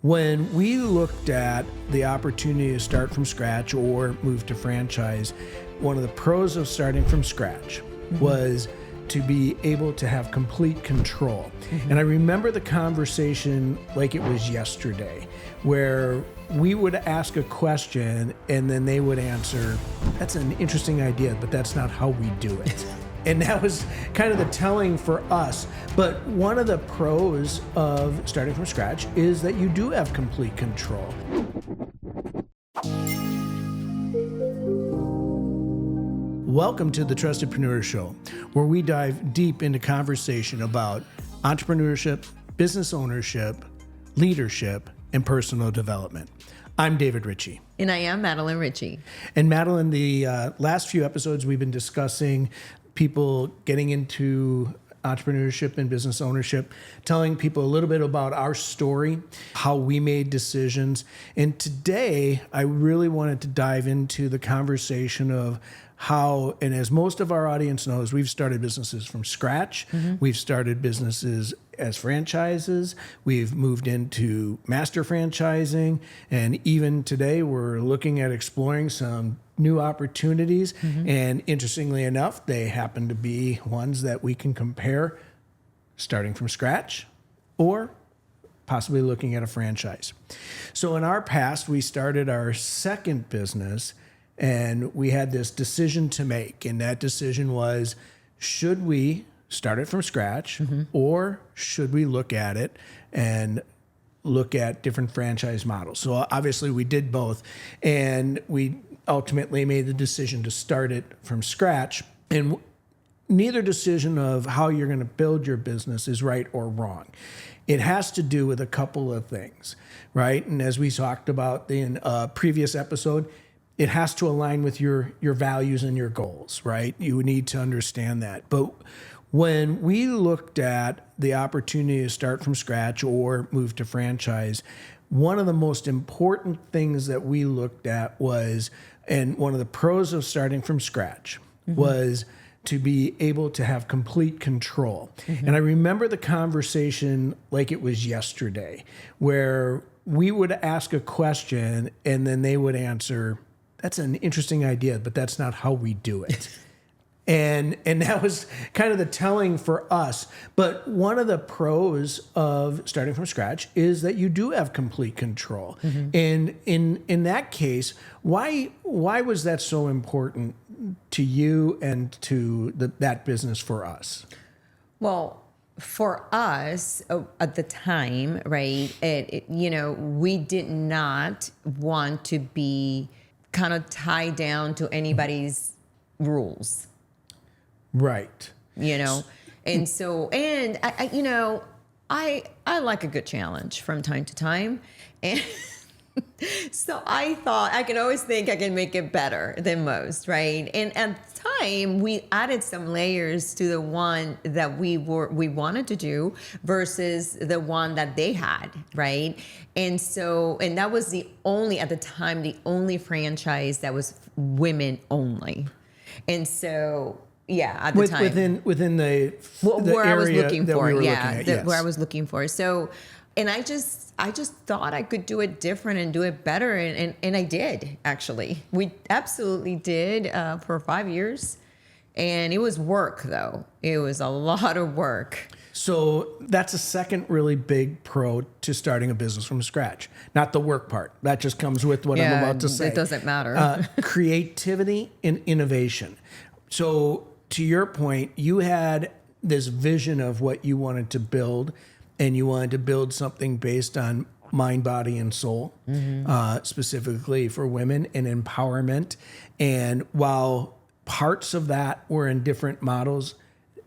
When we looked at the opportunity to start from scratch or move to franchise, one of the pros of starting from scratch was to be able to have complete control. And I remember the conversation like it was yesterday, where we would ask a question and then they would answer, "That's an interesting idea, but that's not how we do it." And that was kind of the telling for us. But one of the pros of starting from scratch is that you do have complete control. Welcome to the Entrepreneur Show, where we dive deep into conversation about entrepreneurship, business ownership, leadership, and personal development. I'm David Ritchie. And I am Madeline Ritchie. And Madeline, the last few episodes we've been discussing people getting into entrepreneurship and business ownership, telling people a little bit about our story, how we made decisions. And today, I really wanted to dive into the conversation of how, and as most of our audience knows, we've started businesses from scratch. We've started businesses as franchises. We've moved into master franchising. And even today, we're looking at exploring some new opportunities. And interestingly enough, they happen to be ones that we can compare starting from scratch or possibly looking at a franchise. So in our past, we started our second business and we had this decision to make. And that decision was, should we start it from scratch or should we look at it and look at different franchise models? So obviously we did both, and we ultimately made the decision to start it from scratch. And neither decision of how you're going to build your business is right or wrong. It has to do with a couple of things, right? And as we talked about in a previous episode, it has to align with your values and your goals, right? You need to understand that. But when we looked at the opportunity to start from scratch or move to franchise, one of the most important things that we looked at was, and one of the pros of starting from scratch was to be able to have complete control. And I remember the conversation like it was yesterday, where we would ask a question and then they would answer, "That's an interesting idea, but that's not how we do it." And that was kind of the telling for us. But one of the pros of starting from scratch is that you do have complete control. And in that case, why was that so important to you and to that business for us? Well, for us at the time, right, we did not want to be kind of tied down to anybody's rules. Right. And so, and I like a good challenge from time to time. And so I thought I can always think I can make it better than most, right? And at the time, we added some layers to the one that we wanted to do versus the one that they had, right? And so, and that was at the time, the only franchise that was women only. And so, yeah, at the time. Within the where area I was looking that for, we were yeah, looking at, where I was looking for. So, and I just thought I could do it different and do it better, and I did, actually. We absolutely did for 5 years, and it was work, though. It was a lot of work. So that's a second really big pro to starting a business from scratch. Not the work part. That just comes with what I'm about to say. It doesn't matter. Creativity and innovation. So to your point, you had this vision of what you wanted to build, and you wanted to build something based on mind, body, and soul, specifically for women and empowerment. And while parts of that were in different models,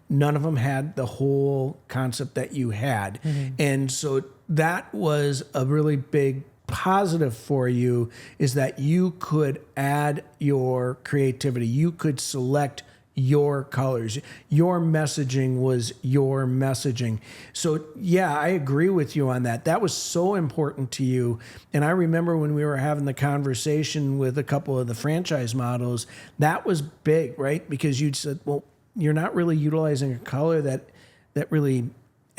none of them had the whole concept that you had. And so that was a really big positive for you, is that you could add your creativity. You could select your colors. Your messaging was your messaging. So yeah, I agree with you on that. That was so important to you. And I remember when we were having the conversation with a couple of the franchise models, that was big, right? Because you'd said, well, you're not really utilizing a color that really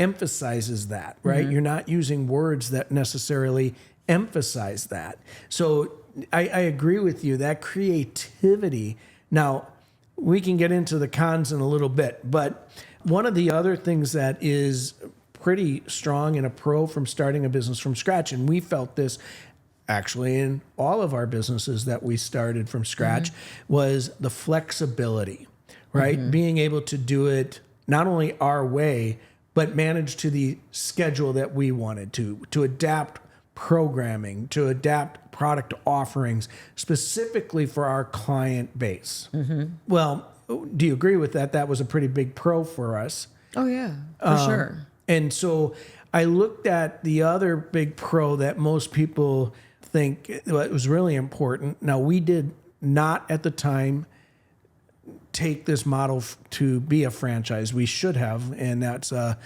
emphasizes that, right? You're not using words that necessarily emphasize that. So I agree with you, that creativity. Now, we can get into the cons in a little bit, but one of the other things that is pretty strong in a pro from starting a business from scratch, and we felt this actually in all of our businesses that we started from scratch, was the flexibility, right? Being able to do it not only our way, but manage to the schedule that we wanted to adapt programming, to adapt product offerings specifically for our client base. Well, do you agree with that? That was a pretty big pro for us. Oh, yeah, for sure. And so I looked at the other big pro that most people think it was really important. Now, we did not at the time take this model to be a franchise. We should have, and that's a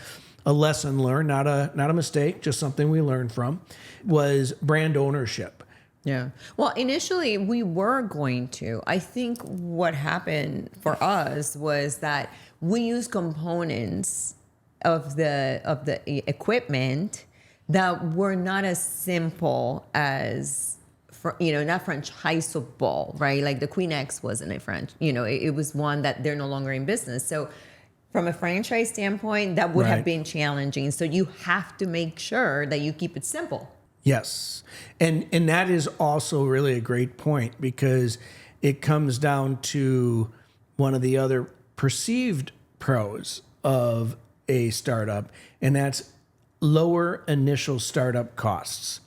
lesson learned, not a mistake, just something we learned from, was brand ownership. Yeah. Well, initially we were going to. I think what happened for us was that we used components of the equipment that were not as simple as, not franchisable, right? Like the Queen X wasn't a franchise. It was one that they're no longer in business. So from a franchise standpoint, that would have been challenging. So you have to make sure that you keep it simple. Yes. And that is also really a great point, because it comes down to one of the other perceived pros of a startup, and that's lower initial startup costs.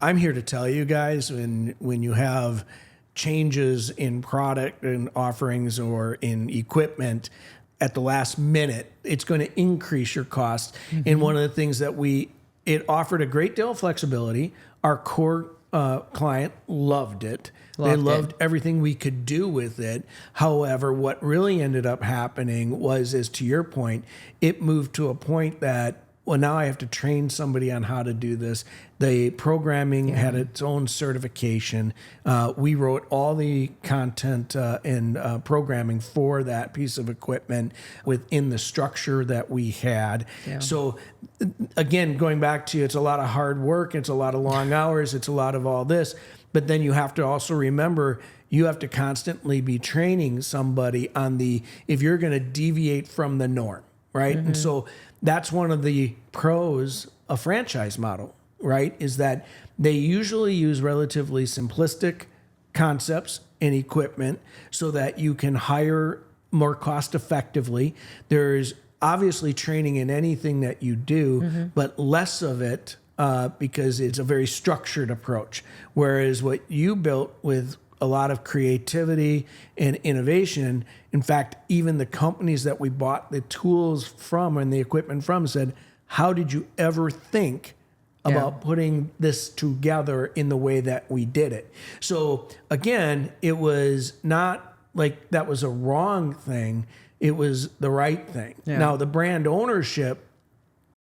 I'm here to tell you guys, when you have changes in product and offerings or in equipment at the last minute, it's going to increase your costs. And one of the things that it offered a great deal of flexibility. Our core client loved it. They loved everything we could do with it. However, what really ended up happening was, as to your point, it moved to a point that, well, now I have to train somebody on how to do this. The programming had its own certification. We wrote all the content and programming for that piece of equipment within the structure that we had. Yeah. So again, going back to, it's a lot of hard work. It's a lot of long hours. It's a lot of all this. But then you have to also remember, you have to constantly be training somebody on if you're going to deviate from the norm, right? And so that's one of the pros of franchise model, right? Is that they usually use relatively simplistic concepts and equipment so that you can hire more cost effectively. There's obviously training in anything that you do, but less of it because it's a very structured approach. Whereas what you built with a lot of creativity and innovation. In fact, even the companies that we bought the tools from and the equipment from said, how did you ever think about putting this together in the way that we did it? So again, it was not like that was a wrong thing. It was the right thing. Yeah. Now, the brand ownership,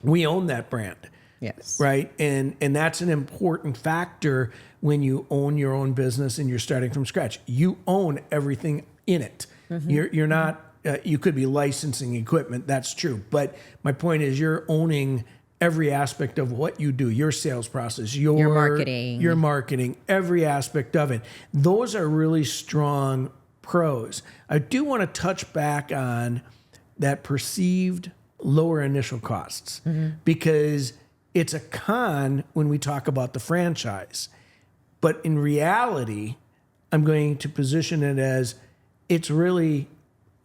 we own that brand. Yes. Right. And that's an important factor when you own your own business and you're starting from scratch. You own everything in it. You're not, you could be licensing equipment. That's true. But my point is, you're owning every aspect of what you do, your sales process, your marketing, every aspect of it. Those are really strong pros. I do want to touch back on that perceived lower initial costs because it's a con when we talk about the franchise. But in reality, I'm going to position it as it's really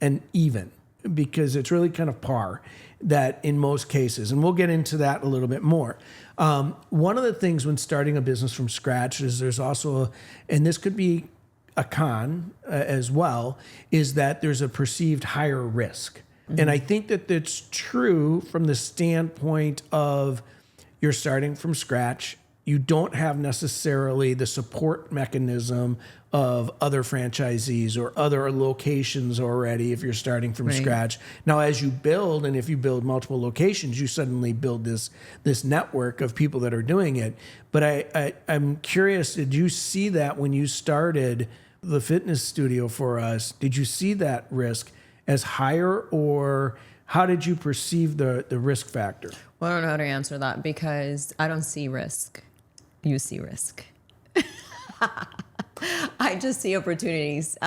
an even, because it's really kind of par that in most cases, and we'll get into that a little bit more. One of the things when starting a business from scratch is there's also, and this could be a con as well, is that there's a perceived higher risk. And I think that that's true from the standpoint of you're starting from scratch. You don't have necessarily the support mechanism of other franchisees or other locations already if you're starting from scratch. Now, as you build, and if you build multiple locations, you suddenly build this network of people that are doing it. But I'm curious, did you see that when you started the fitness studio for us? Did you see that risk as higher, or how did you perceive the risk factor? Well, I don't know how to answer that because I don't see risk. You see risk. I just see opportunities.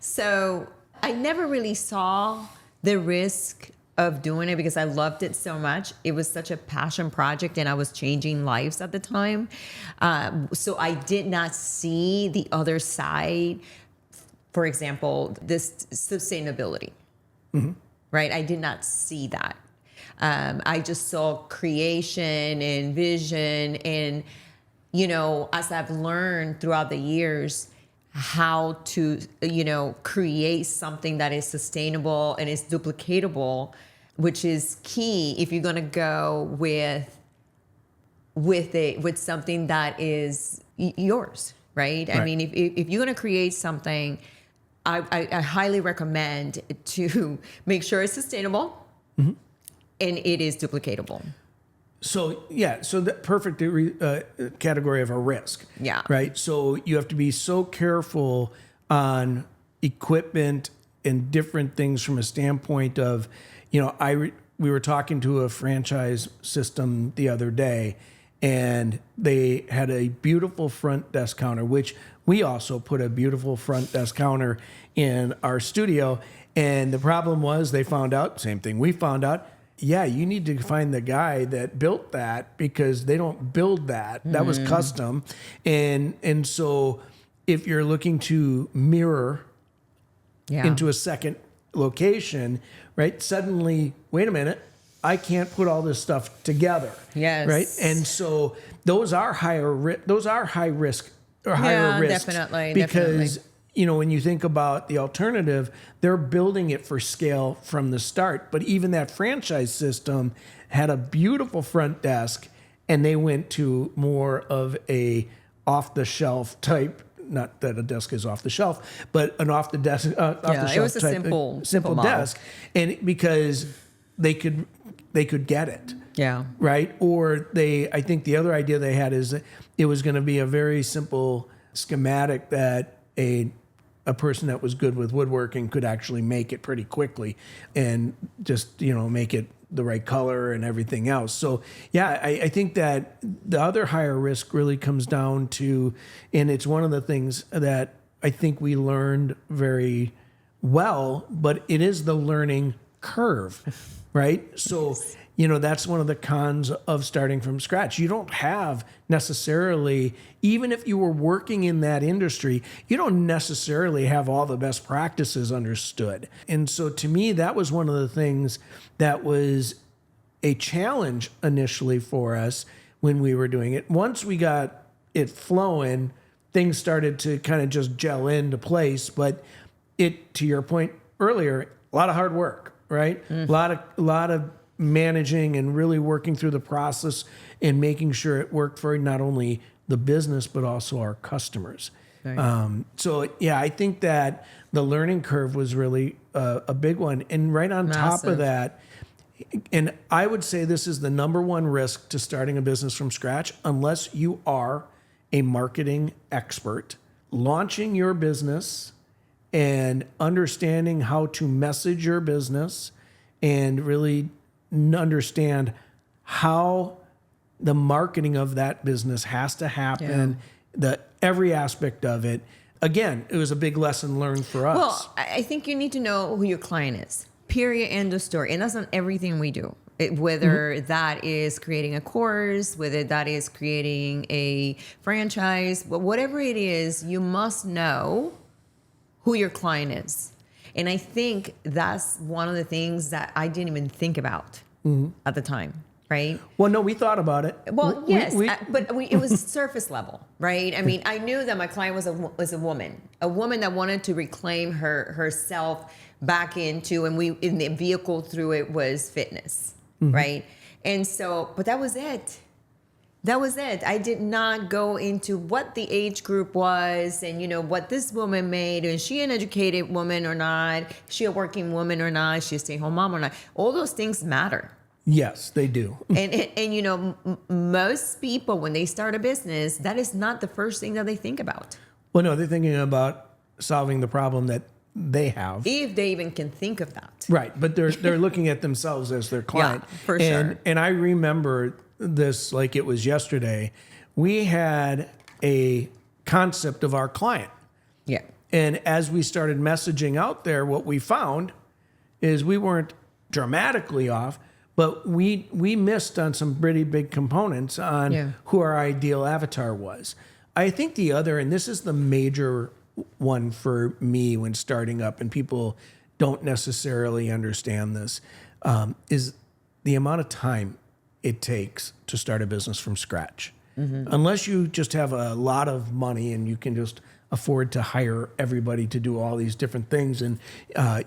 So I never really saw the risk of doing it because I loved it so much. It was such a passion project and I was changing lives at the time. So I did not see the other side. For example, this sustainability, right? I did not see that. I just saw creation and vision and, as I've learned throughout the years, how to, create something that is sustainable and is duplicatable, which is key if you're going to go with something that is yours, right? I mean, if you're going to create something, I highly recommend to make sure it's sustainable and it is duplicatable. So the perfect category of a risk. Yeah. Right. So you have to be so careful on equipment and different things from a standpoint of, we were talking to a franchise system the other day, and they had a beautiful front desk counter, which we also put a beautiful front desk counter in our studio. And the problem was they found out, same thing we found out, yeah, you need to find the guy that built that because they don't build that. That was custom. And so if you're looking to mirror into a second location, right? Suddenly, wait a minute, I can't put all this stuff together. Yes. Right? And so those are high risk or higher risks. Definitely. Because when you think about the alternative, they're building it for scale from the start. But even that franchise system had a beautiful front desk, and they went to more of a off-the-shelf type. Not that a desk is off the shelf, but an off the shelf. It was a type, simple desk, and because they could get it. Yeah. Right. Or I think the other idea they had is that it was going to be a very simple schematic that a person that was good with woodworking could actually make it pretty quickly and just, make it the right color and everything else. So, yeah, I think that the other higher risk really comes down to, and it's one of the things that I think we learned very well, but it is the learning curve, right? So, that's one of the cons of starting from scratch. You don't have necessarily, even if you were working in that industry, you don't necessarily have all the best practices understood. And so to me, that was one of the things that was a challenge initially for us when we were doing it. Once we got it flowing, things started to kind of just gel into place. But to your point earlier, a lot of hard work, right? A lot of managing and really working through the process and making sure it worked for not only the business, but also our customers. Right. So, I think that the learning curve was really a big one. And right on top of that, and I would say this is the number one risk to starting a business from scratch, unless you are a marketing expert, launching your business and understanding how to message your business and really understand how the marketing of that business has to happen, every aspect of it. Again, it was a big lesson learned for us. Well, I think you need to know who your client is. Period. End of story. And that's not everything we do. Whether that is creating a course, whether that is creating a franchise, but whatever it is, you must know who your client is. And I think that's one of the things that I didn't even think about at the time, right? Well, no, we thought about it. Well, yes, but it was surface level, right? I mean, I knew that my client was a woman that wanted to reclaim herself back into, and in the vehicle through it was fitness, right? And so, but that was it. That was it. I did not go into what the age group was and, what this woman made. Is she an educated woman or not? Is she a working woman or not? Is she a stay-at-home mom or not? All those things matter. Yes, they do. And most people, when they start a business, that is not the first thing that they think about. Well, no, they're thinking about solving the problem that they have. If they even can think of that. Right, but they're looking at themselves as their client. Yeah, for sure. And I remember this like it was yesterday. We had a concept of our client. Yeah. And as we started messaging out there, what we found is we weren't dramatically off, but we missed on some pretty big components on who our ideal avatar was. I think the other, and this is the major one for me when starting up, and people don't necessarily understand this, is the amount of time it takes to start a business from scratch. Unless you just have a lot of money and you can just afford to hire everybody to do all these different things and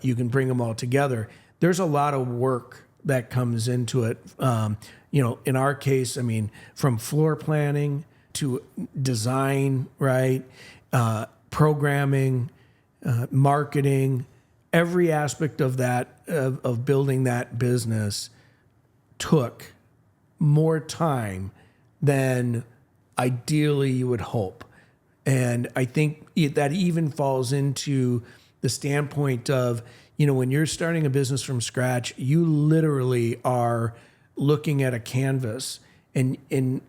you can bring them all together, there's a lot of work that comes into it. In our case, I mean, from floor planning to design, right? Programming, marketing, every aspect of that, of building that business took more time than ideally you would hope. And I think that even falls into the standpoint of, when you're starting a business from scratch, you literally are looking at a canvas. And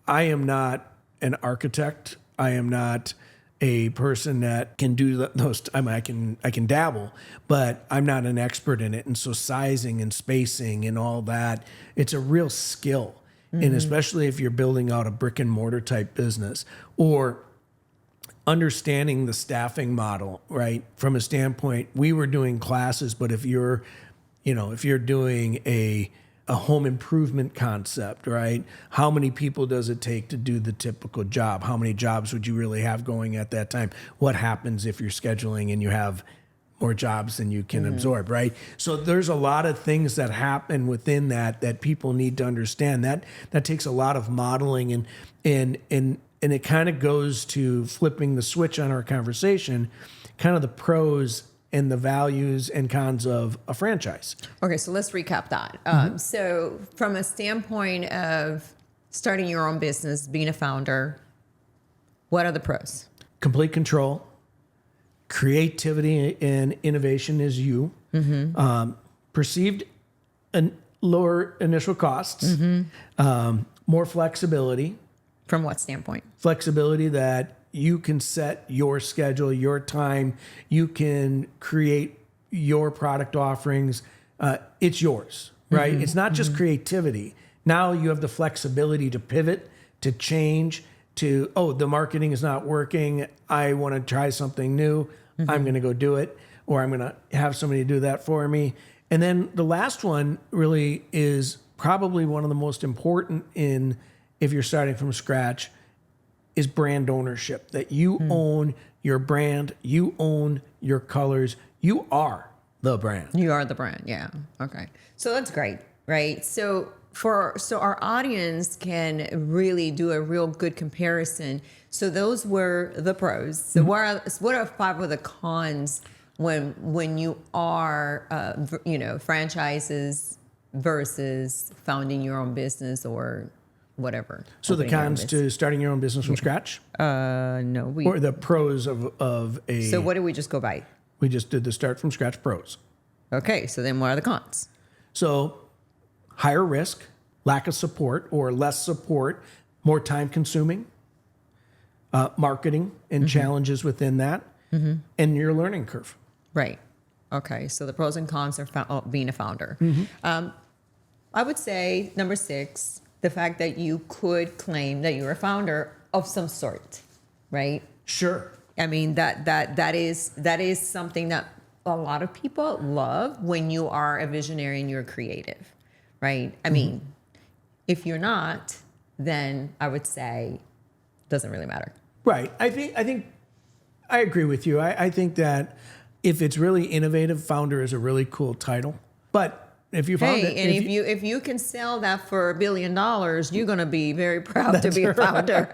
I am not an architect. I am not a person that can do those. I mean, I can dabble, but I'm not an expert in it. And so sizing and spacing and all that, it's a real skill. And especially if you're building out a brick and mortar type business or understanding the staffing model, right? From a standpoint, we were doing classes, but if you're doing a home improvement concept, right? How many people does it take to do the typical job? How many jobs would you really have going at that time? What happens if you're scheduling and you have more jobs than you can absorb, right? So there's a lot of things that happen within that people need to understand. That takes a lot of modeling and it kind of goes to flipping the switch on our conversation, kind of the pros and the values and cons of a franchise. Okay, so let's recap that. So from a standpoint of starting your own business, being a founder, what are the pros? Complete control. Creativity and innovation is you. Perceived lower initial costs. More flexibility. From what standpoint? Flexibility that you can set your schedule, your time. You can create your product offerings. It's yours, right? It's not just creativity. Now you have the flexibility to pivot, to change, to, the marketing is not working. I want to try something new. I'm going to go do it, or I'm going to have somebody do that for me. And then the last one really is probably one of the most important if you're starting from scratch, is brand ownership, that you own your brand, you own your colors, you are the brand. You are the brand, yeah. Okay. So that's great, right? So our audience can really do a real good comparison. So those were the pros. So what are 5 of the cons when you are franchises versus founding your own business or whatever? So the cons to starting your own business from scratch? No. Or the pros of a... So what did we just go by? We just did the start from scratch pros. Okay, so then what are the cons? So higher risk, lack of support or less support, more time consuming, marketing and challenges within that, and your learning curve. Right. Okay, so the pros and cons of being a founder. I would say number 6, the fact that you could claim that you're a founder of some sort, right? Sure. I mean, that is something that a lot of people love when you are a visionary and you're creative, right? I mean, if you're not, then I would say it doesn't really matter. Right. I think I agree with you. I think that if it's really innovative, founder is a really cool title. But if you found it, and if you can sell that for $1 billion, you're going to be very proud to be a founder.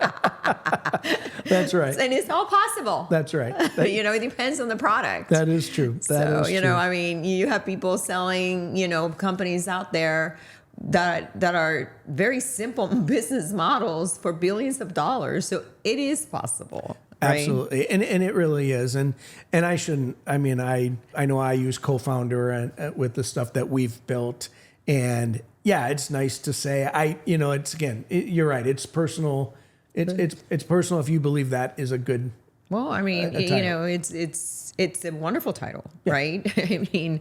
That's right. And it's all possible. That's right. It depends on the product. That is true. That is true. I mean, you have people selling, companies out there that are very simple business models for billions of dollars. So it is possible. Absolutely. And it really is. And I shouldn't, I mean, I know I use co-founder with the stuff that we've built, and yeah, it's nice to say it's again, you're right. It's personal. It's personal if you believe that is a good. Well, I mean, it's a wonderful title, right? I mean,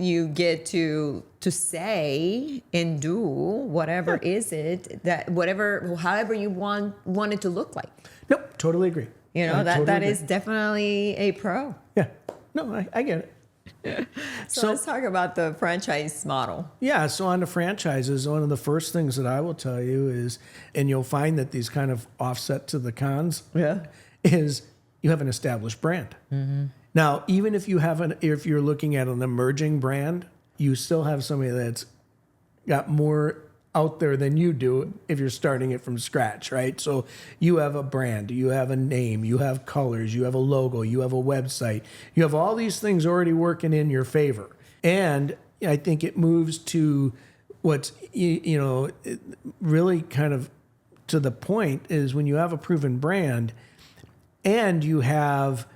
you get to say and do whatever is it that however you want it to look like. Nope, totally agree. That is definitely a pro. Yeah, no, I get it. So let's talk about the franchise model. Yeah, so on the franchises, one of the first things that I will tell you is, and you'll find that these kind of offset to the cons, is you have an established brand. Mm-hmm. Now, even if you're looking at an emerging brand, you still have somebody that's got more out there than you do if you're starting it from scratch, right? So you have a brand, you have a name, you have colors, you have a logo, you have a website, you have all these things already working in your favor. And I think it moves to what's, really kind of to the point is when you have a proven brand and you have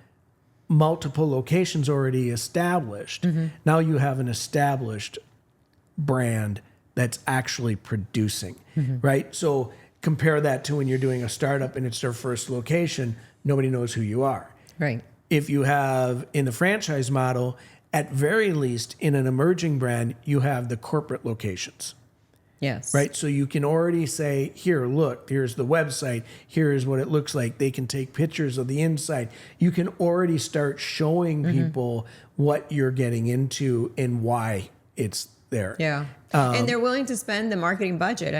multiple locations already established, now you have an established brand that's actually producing, right? So compare that to when you're doing a startup and it's their first location, nobody knows who you are. Right. If you have in the franchise model, at very least in an emerging brand, you have the corporate locations. Yes. Right. So you can already say, here, look, here's the website. Here's what it looks like. They can take pictures of the inside. You can already start showing people what you're getting into and why it's there. Yeah. And they're willing to spend the marketing budget,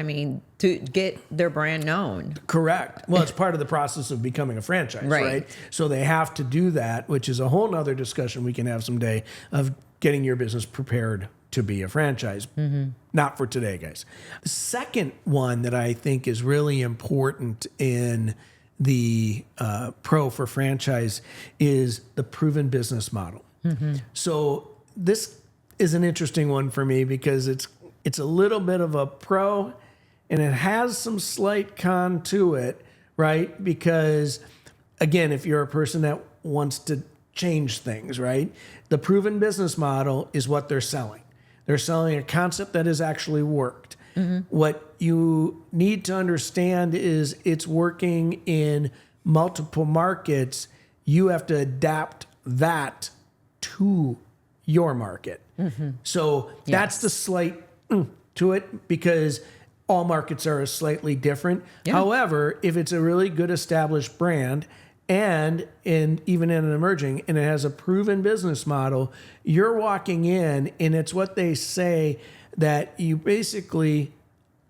to get their brand known. Correct. Well, it's part of the process of becoming a franchise, right? So they have to do that, which is a whole nother discussion we can have someday of getting your business prepared to be a franchise. Not for today, guys. The second one that I think is really important in the pro for franchise is the proven business model. So this is an interesting one for me because it's a little bit of a pro and it has some slight con to it, right? Because again, if you're a person that wants to change things, right? The proven business model is what they're selling. They're selling a concept that has actually worked. What you need to understand is it's working in multiple markets. You have to adapt that to your market. So that's the slight to it because all markets are slightly different. However, if it's a really good established brand and even in an emerging and it has a proven business model, you're walking in and it's what they say that you basically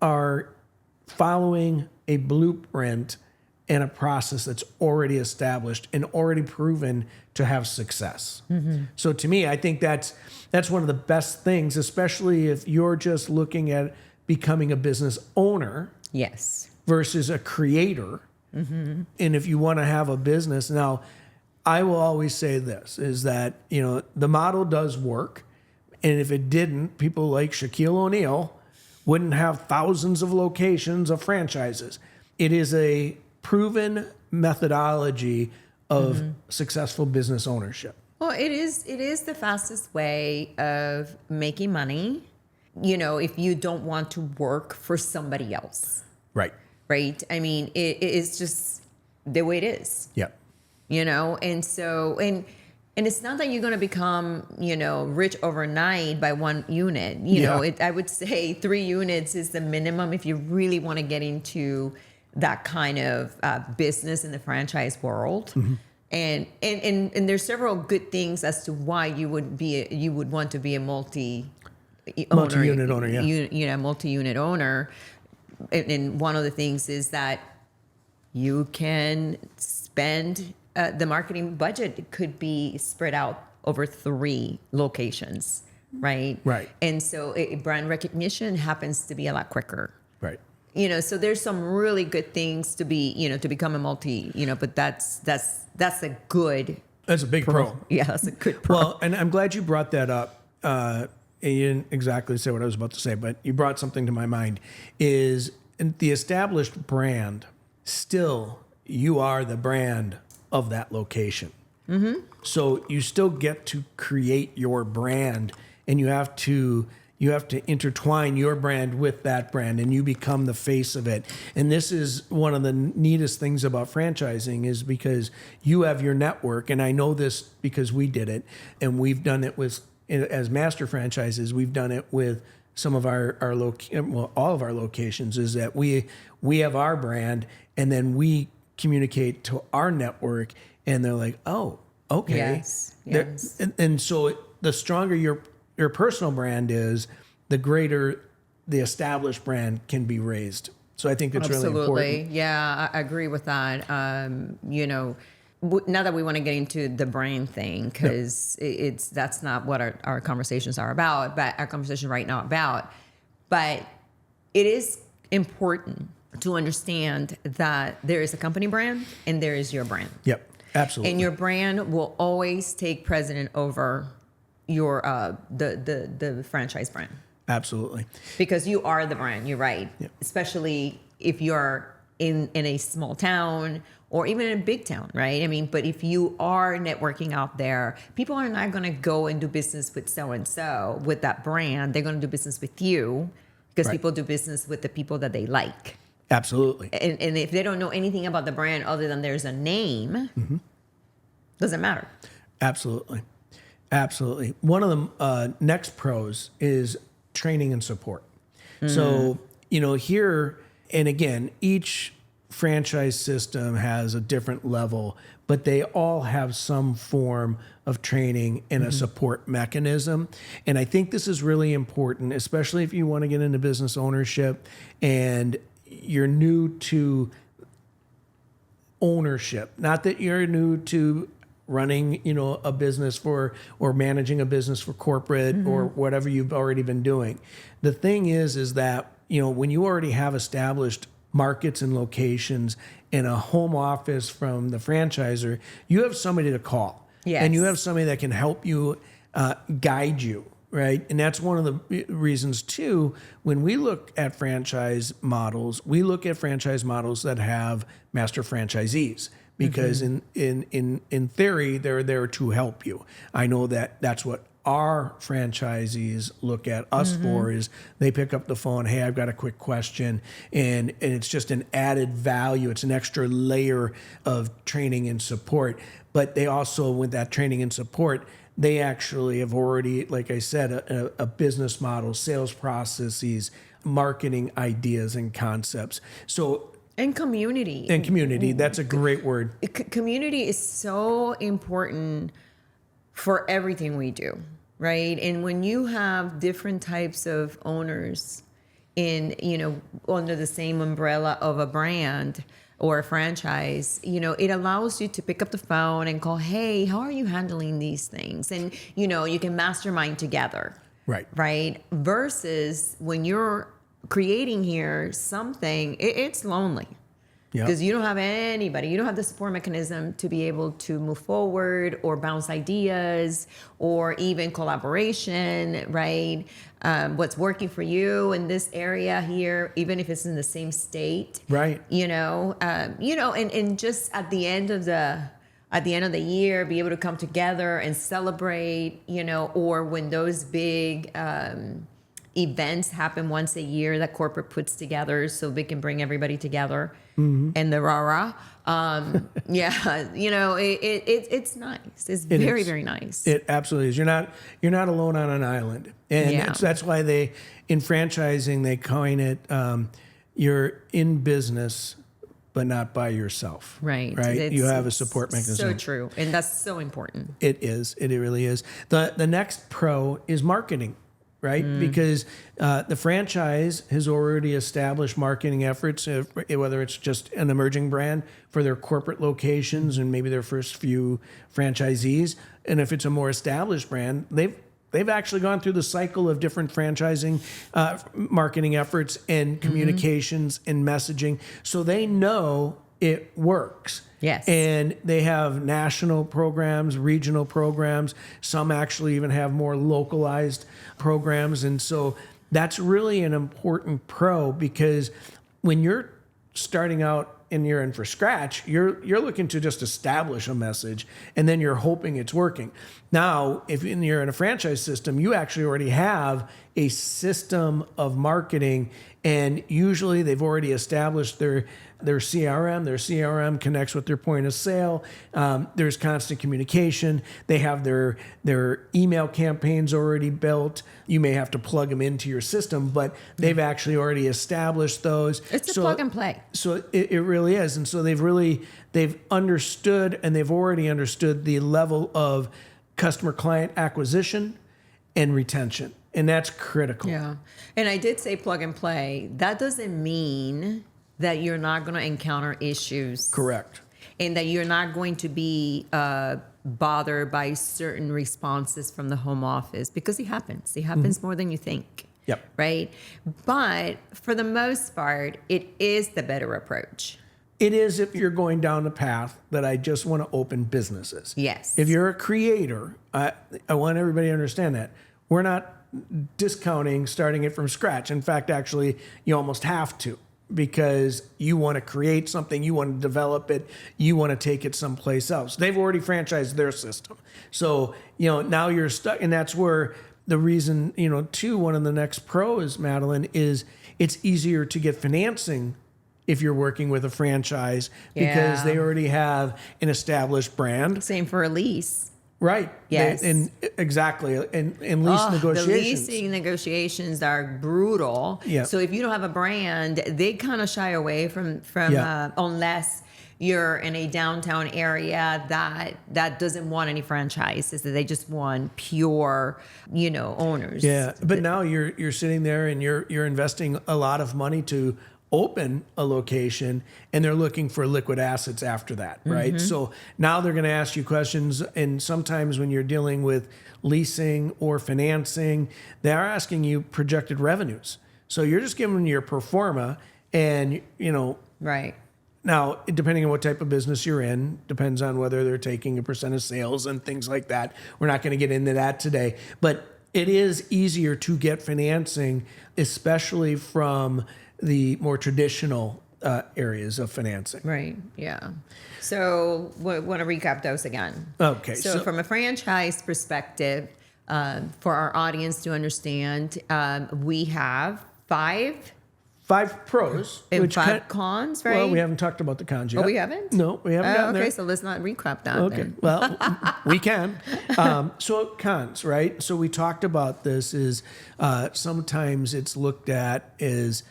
are following a blueprint and a process that's already established and already proven to have success. So to me, I think that's one of the best things, especially if you're just looking at becoming a business owner versus a creator. And if you want to have a business, now I will always say this is that, the model does work. And if it didn't, people like Shaquille O'Neal wouldn't have thousands of locations of franchises. It is a proven methodology of successful business ownership. Well, it is the fastest way of making money, if you don't want to work for somebody else. Right. Right. It is just the way it is. Yep. And so, and it's not that you're going to become, rich overnight by one unit. I would say 3 units is the minimum if you really want to get into that kind of business in the franchise world. And there's several good things as to why you would want to be a multi-unit owner. Multi-unit owner. And one of the things is that you can spend the marketing budget could be spread out over 3 locations, right? Right. And so brand recognition happens to be a lot quicker. Right. So there's some really good things to be, to become a multi, but that's a good. That's a big pro. Yeah, that's a good pro. Well, and I'm glad you brought that up. And you didn't exactly say what I was about to say, but you brought something to my mind is the established brand still you are the brand of that location. So you still get to create your brand, and you have to intertwine your brand with that brand, and you become the face of it. And this is one of the neatest things about franchising, is because you have your network. And I know this because we did it, and we've done it with, as master franchises, we've done it with some of all of our locations, is that we have our brand, and then we communicate to our network, and they're like, oh, okay. Yes. And so the stronger your personal brand is, the greater the established brand can be raised. So I think it's really important. Yeah, I agree with that. Now that we want to get into the brand thing, because that's not what our conversations are about, but our conversation right now about. But it is important to understand that there is a company brand and there is your brand. Yep, absolutely. And your brand will always take precedent over your the franchise brand. Absolutely. Because you are the brand, you're right. Yep. Especially if you're in a small town or even in a big town, right? I mean, but if you are networking out there, people are not going to go and do business with so-and-so with that brand. They're going to do business with you because people do business with the people that they like. Absolutely. And if they don't know anything about the brand other than there's a name, doesn't matter. Absolutely. Absolutely. One of the next pros is training and support. So, here, and again, each franchise system has a different level, but they all have some form of training and a support mechanism. And I think this is really important, especially if you want to get into business ownership and you're new to ownership. Not that you're new to running, a business or managing a business for corporate or whatever you've already been doing. The thing is that, when you already have established markets and locations and a home office from the franchisor, you have somebody to call. Yes. And you have somebody that can help you, guide you, right? And that's one of the reasons too, when we look at franchise models, we look at franchise models that have master franchisees. Because in theory, they're there to help you. I know that's what our franchisees look at us for, is they pick up the phone, hey, I've got a quick question, and it's just an added value. It's an extra layer of training and support. But they also, with that training and support, they actually have already, like I said, a business model, sales processes, marketing ideas and concepts. And community. And community. That's a great word. Community is so important for everything we do, right? And when you have different types of owners under the same umbrella of a brand or a franchise, it allows you to pick up the phone and call, hey, how are you handling these things? And, you can mastermind together. Right. Right? Versus when you're creating here something, it's lonely because you don't have anybody. You don't have the support mechanism to be able to move forward or bounce ideas or even collaboration, right? What's working for you in this area here, even if it's in the same state, right? And just at the end of the year, be able to come together and celebrate, or when those big events happen once a year that corporate puts together so they can bring everybody together and the rah-rah. It's nice. It's very, very nice. It absolutely is. You're not alone on an island. And that's why in franchising, they coin it, you're in business, but not by yourself. Right. You have a support mechanism. So true. And that's so important. It is. It really is. The next pro is marketing. Right? Because the franchise has already established marketing efforts, whether it's just an emerging brand for their corporate locations and maybe their first few franchisees. And if it's a more established brand, they've actually gone through the cycle of different franchising marketing efforts and communications and messaging. So they know it works. Yes. And they have national programs, regional programs. Some actually even have more localized programs. And so that's really an important pro, because when you're starting out and you're in for scratch, you're looking to just establish a message, and then you're hoping it's working. Now, if you're in a franchise system, you actually already have a system of marketing, and usually they've already established their CRM. Their CRM connects with their point of sale. There's constant communication. They have their email campaigns already built. You may have to plug them into your system, but they've actually already established those. It's a plug and play. So it really is. And so they've understood, and they've already understood the level of customer client acquisition and retention. And that's critical. Yeah. And I did say plug and play. That doesn't mean that you're not going to encounter issues. Correct. And that you're not going to be bothered by certain responses from the home office, because it happens. It happens more than you think. Yep. Right? But for the most part, it is the better approach. It is if you're going down the path that I just want to open businesses. Yes. If you're a creator, I want everybody to understand that. We're not discounting starting it from scratch. In fact, actually, you almost have to, because you want to create something, you want to develop it, you want to take it someplace else. They've already franchised their system. So, now you're stuck. And that's where the reason, too, one of the next pros, Madeline, is it's easier to get financing if you're working with a franchise, because they already have an established brand. Same for a lease. Right. Yes. Exactly. And lease negotiations. The leasing negotiations are brutal. Yeah. So if you don't have a brand, they kind of shy away from unless you're in a downtown area that doesn't want any franchises, that they just want pure, owners. Yeah. But now you're sitting there and you're investing a lot of money to open a location, and they're looking for liquid assets after that, right? So now they're going to ask you questions, and sometimes when you're dealing with leasing or financing, they are asking you projected revenues. So you're just giving them your pro forma, and Right. now, depending on what type of business you're in, depends on whether they're taking a percent of sales and things like that. We're not going to get into that today, but it is easier to get financing, especially from the more traditional areas of financing. Right. Yeah. So want to recap those again. Okay. So from a franchise perspective, for our audience to understand, we have five pros and five cons, right? Well, we haven't talked about the cons yet. Oh, we haven't? No, we haven't gotten there. Okay, so let's not recap that. Okay, then. well, we can. So cons, right? So we talked about this is sometimes it's looked at as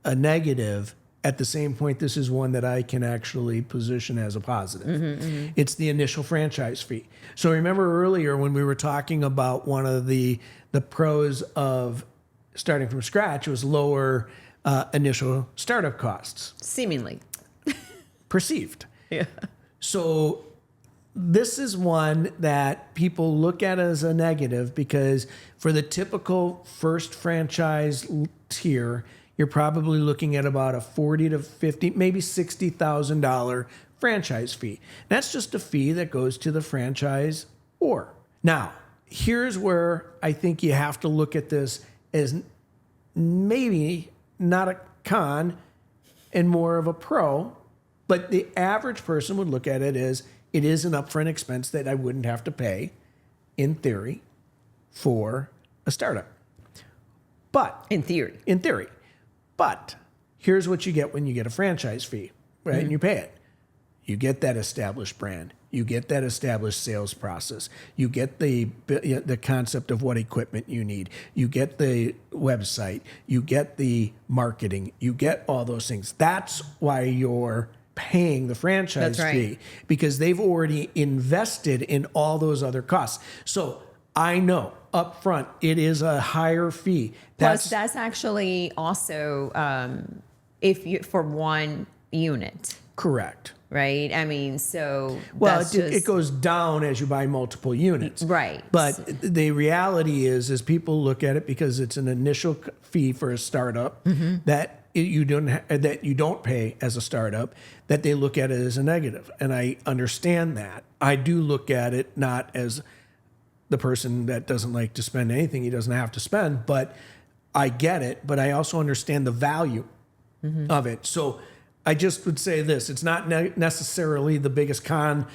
a negative. At the same point, this is one that I can actually position as a positive. It's the initial franchise fee. So remember earlier when we were talking about one of the pros of starting from scratch was lower initial startup costs. Seemingly. Perceived. Yeah. So this is one that people look at as a negative, because for the typical first franchise tier, you're probably looking at about a $40,000 to $50,000, maybe $60,000 franchise fee. That's just a fee that goes to the franchise. Now, here's where I think you have to look at this as maybe not a con and more of a pro, but the average person would look at it as it is an upfront expense that I wouldn't have to pay, in theory, for a startup. But In theory. But here's what you get when you get a franchise fee, right? And you pay it. You get that established brand. You get that established sales process. You get the concept of what equipment you need. You get the website. You get the marketing. You get all those things. That's why you're paying the franchise fee, because they've already invested in all those other costs. So I know up front it is a higher fee. Plus, that's actually also if you for one unit. Correct. Right? I mean, so well, it goes down as you buy multiple units. Right. But the reality is people look at it because it's an initial fee for a startup that you don't pay as a startup, that they look at it as a negative. And I understand that. I do look at it not as the person that doesn't like to spend anything he doesn't have to spend, but I get it. But I also understand the value of it. So I just would say this: it's not necessarily the biggest con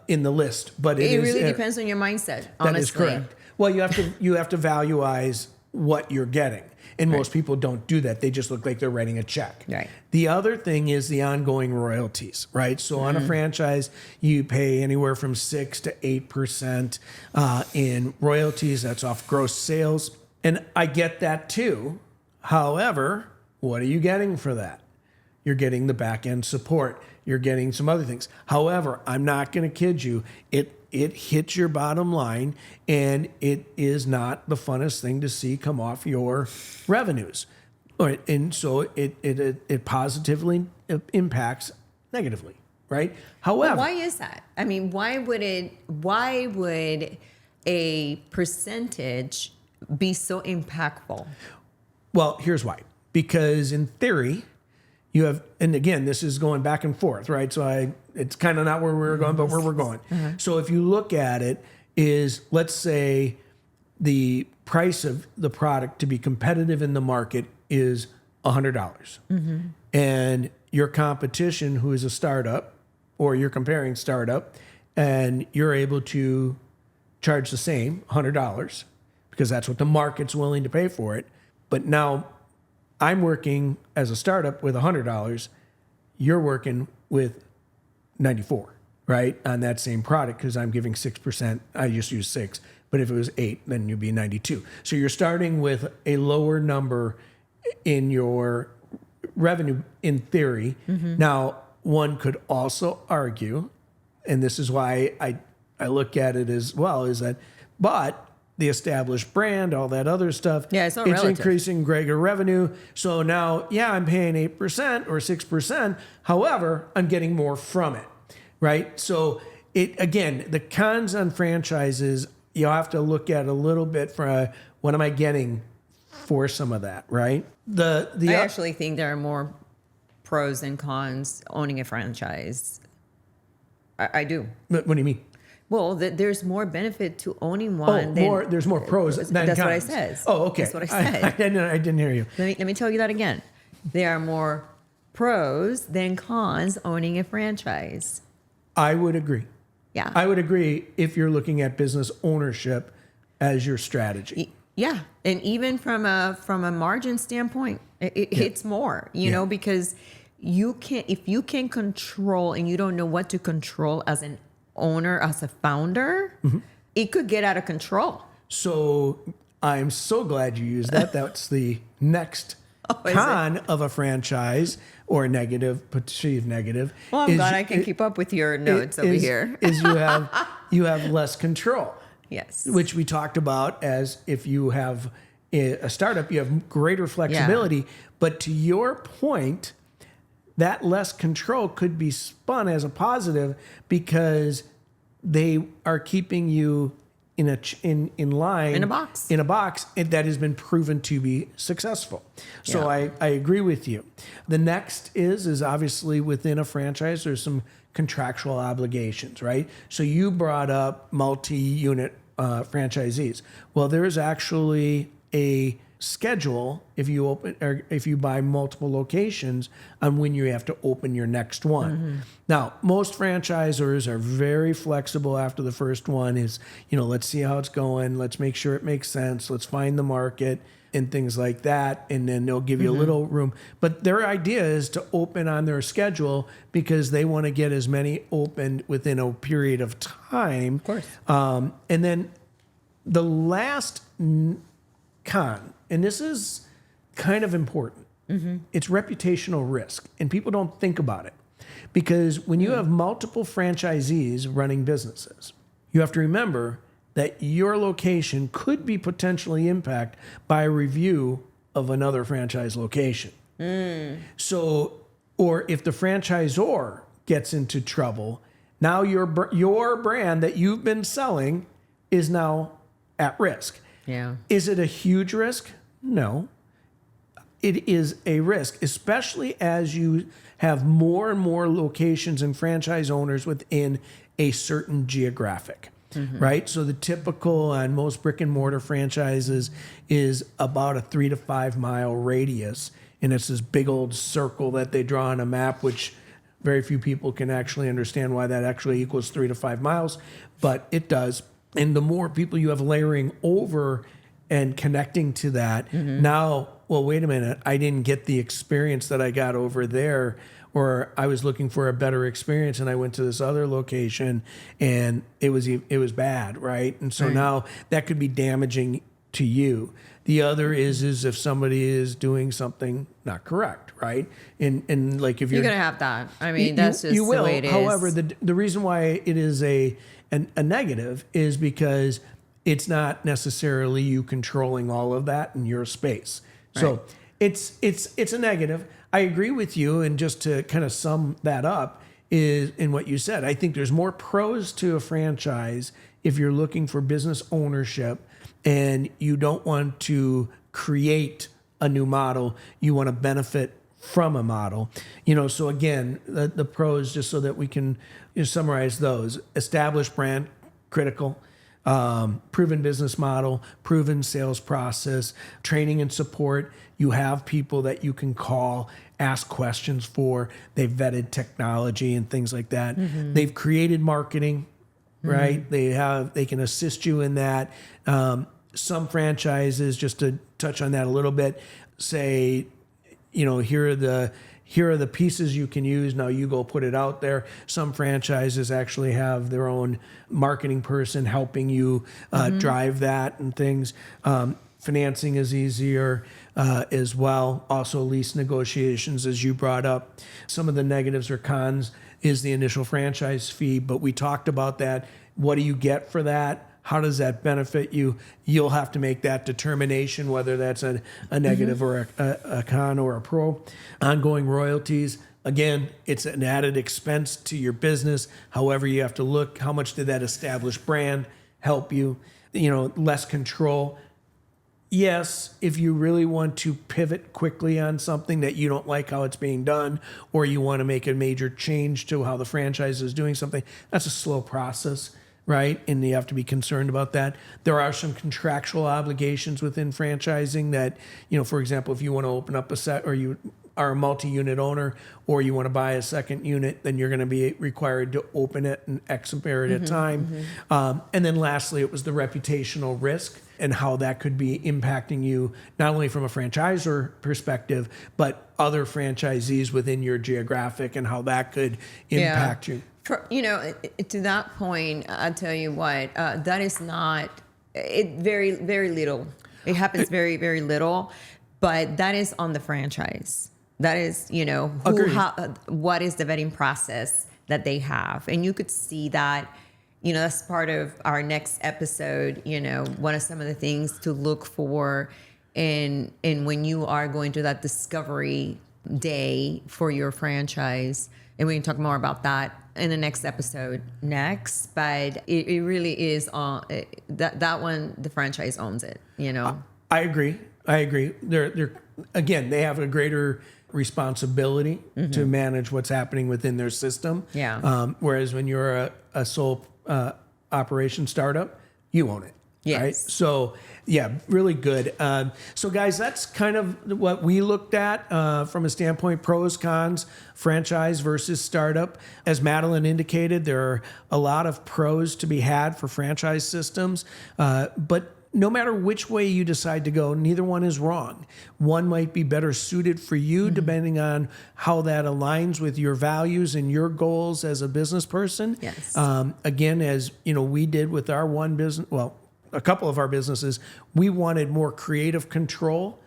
in the list, but it really depends on your mindset. Honestly. That is correct. Well, you have to valueize what you're getting, and most people don't do that. They just look like they're writing a check. Right. The other thing is the ongoing royalties, right? So on a franchise, you pay anywhere from 6 to 8% in royalties. That's off gross sales, and I get that too. However, what are you getting for that? You're getting the back end support. You're getting some other things. However, I'm not going to kid you. It hits your bottom line, and it is not the funnest thing to see come off your revenues. All right, and so it positively impacts negatively, right? However, why is that? I mean, why would a percentage be so impactful? Well, here's why. Because in theory, you have, and again, this is going back and forth, right? So it's kind of not where we were going, but where we're going. So if you look at it, is let's say the price of the product to be competitive in the market is $100, and your competition, who is a startup, or you're comparing startup, and you're able to charge the same $100 because that's what the market's willing to pay for it. But now I'm working as a startup with $100. You're working with 94, right? On that same product, because I'm giving 6%. I just use 6, but if it was 8, then you'd be 92. So you're starting with a lower number in your revenue in theory. Now, one could also argue, and this is why I look at it as well, is that, but the established brand, all that other stuff. Yeah, it's not relative. relative. Increasing greater revenue. So now, yeah, I'm paying 8% or 6%. However, I'm getting more from it, right? So again, the cons on franchises, you have to look at a little bit for what am I getting for some of that, right? I actually think there are more pros and cons owning a franchise. I do. What do you mean? Well, there's more benefit to owning one. There's more pros than that's cons. What I said. Oh, okay. That's what I said. I didn't hear you. Let me tell you that again. There are more pros than cons owning a franchise. I would agree. Yeah. I would agree if you're looking at business ownership as your strategy. Yeah, and even from a margin standpoint, it hits more. You know, because if you can control and you don't know what to control as an owner, as a founder, it could get out of control. So I'm so glad you used that. That's the next con of a franchise, or negative, perceived negative. Well, I'm glad I can keep up with your notes over here. Is you have less control. Yes. Which we talked about as if you have a startup, you have greater flexibility. Yeah. But to your point, that less control could be spun as a positive because they are keeping you in line in a box that has been proven to be successful. So I agree with you. The next is obviously within a franchise there's some contractual obligations, right? So you brought up multi-unit franchisees. Well, there is actually a schedule if you open or if you buy multiple locations on when you have to open your next one. Now, most franchisors are very flexible after the first one is, let's see how it's going. Let's make sure it makes sense. Let's find the market and things like that. And then they'll give you a little room. But their idea is to open on their schedule because they want to get as many opened within a period of time. Of course. And then the last con, and this is kind of important, it's reputational risk. And people don't think about it. Because when you have multiple franchisees running businesses, you have to remember that your location could be potentially impacted by a review of another franchise location. So, or if the franchisor gets into trouble, now your brand that you've been selling is now at risk. Yeah. Is it a huge risk? No. It is a risk, especially as you have more and more locations and franchise owners within a certain geographic, right? So the typical on most brick and mortar franchises is about a 3 to 5 mile radius and it's this big old circle that they draw on a map, which very few people can actually understand why that actually equals 3 to 5 miles, but it does. And the more people you have layering over and connecting to that, now, well, wait a minute, I didn't get the experience that I got over there, or I was looking for a better experience and I went to this other location and it was bad, right? And so now that could be damaging to you. The other is if somebody is doing something not correct, right? And like if you're gonna have that. I mean, that's just you will. The way it is. However, the reason why it is a negative is because it's not necessarily you controlling all of that in your space. Right. So it's a negative. I agree with you, and just to kind of sum that up is in what you said. I think there's more pros to a franchise if you're looking for business ownership and you don't want to create a new model. You want to benefit from a model. So again, the pros, just so that we can summarize those: established brand, critical. Proven business model, proven sales process, training and support. You have people that you can call, ask questions for. They've vetted technology and things like that. They've created marketing, right? They can assist you in that. Some franchises, just to touch on that a little bit, say, here are the pieces you can use. Now you go put it out there. Some franchises actually have their own marketing person helping you drive that and things. Financing is easier as well. Also lease negotiations, as you brought up. Some of the negatives or cons is the initial franchise fee, but we talked about that. What do you get for that? How does that benefit you? You'll have to make that determination, whether that's a negative or a con or a pro. Ongoing royalties, again, it's an added expense to your business. However, you have to look, how much did that established brand help you? Less control. Yes, if you really want to pivot quickly on something that you don't like how it's being done, or you want to make a major change to how the franchise is doing something, that's a slow process. Right? And you have to be concerned about that. There are some contractual obligations within franchising that, for example, if you want to open up a set, or you are a multi-unit owner, or you want to buy a second unit, then you're going to be required to open it in X period of time. And then lastly, it was the reputational risk and how that could be impacting you, not only from a franchisor perspective, but other franchisees within your geographic and how that could impact you. To that point, I'll tell you what, that is not, very, very little. It happens very, very little, but that is on the franchise. That is, what is the vetting process that they have. And you could see that, that's part of our next episode, one of some of the things to look for in when you are going to that discovery day for your franchise. And we can talk more about that in the next episode but it really is that one, the franchise owns it, I agree. They're again, they have a greater responsibility to manage what's happening within their system. Whereas when you're a sole operation startup, you own it. Yes. Right? So, yeah, really good. So, guys, that's kind of what we looked at from a standpoint: pros, cons, franchise versus startup. As Madeline indicated, there are a lot of pros to be had for franchise systems, but no matter which way you decide to go, neither one is wrong. One might be better suited for you depending on how that aligns with your values and your goals as a business person. Yes. Again, as we did with our one business, a couple of our businesses, we wanted more creative control.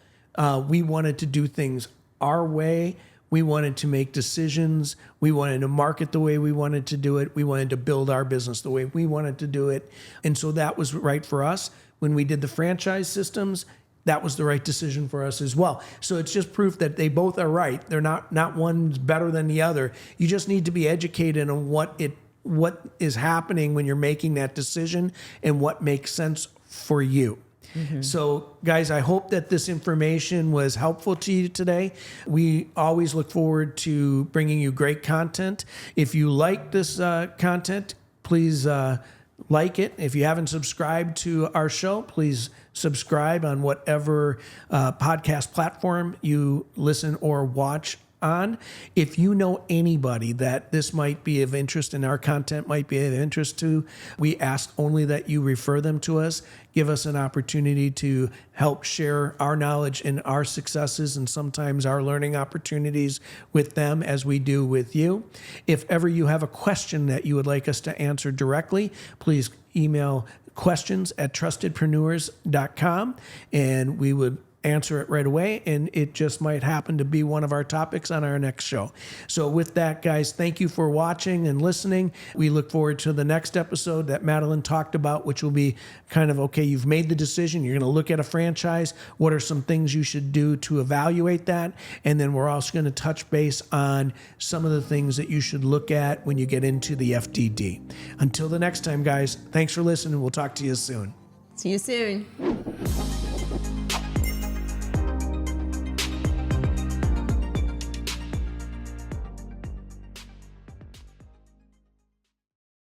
We wanted to do things our way. We wanted to make decisions. We wanted to market the way we wanted to do it. We wanted to build our business the way we wanted to do it. And so that was right for us. When we did the franchise systems, that was the right decision for us as well. So it's just proof that they both are right. They're not one's better than the other. You just need to be educated on what is happening when you're making that decision and what makes sense for you. So, guys, I hope that this information was helpful to you today. We always look forward to bringing you great content. If you like this content, please like it. If you haven't subscribed to our show, please subscribe on whatever podcast platform you listen or watch on. If you know anybody that this might be of interest and our content might be of interest to, we ask only that you refer them to us. Give us an opportunity to help share our knowledge and our successes and sometimes our learning opportunities with them as we do with you. If ever you have a question that you would like us to answer directly, please email questions@trustedpreneurs.com and we would answer it right away, and it just might happen to be one of our topics on our next show. So with that, guys, thank you for watching and listening. We look forward to the next episode that Madeline talked about, which will be kind of, okay, you've made the decision, you're going to look at a franchise. What are some things you should do to evaluate that? And then we're also going to touch base on some of the things that you should look at when you get into the FDD. Until the next time, guys, thanks for listening. We'll talk to you soon. See you soon.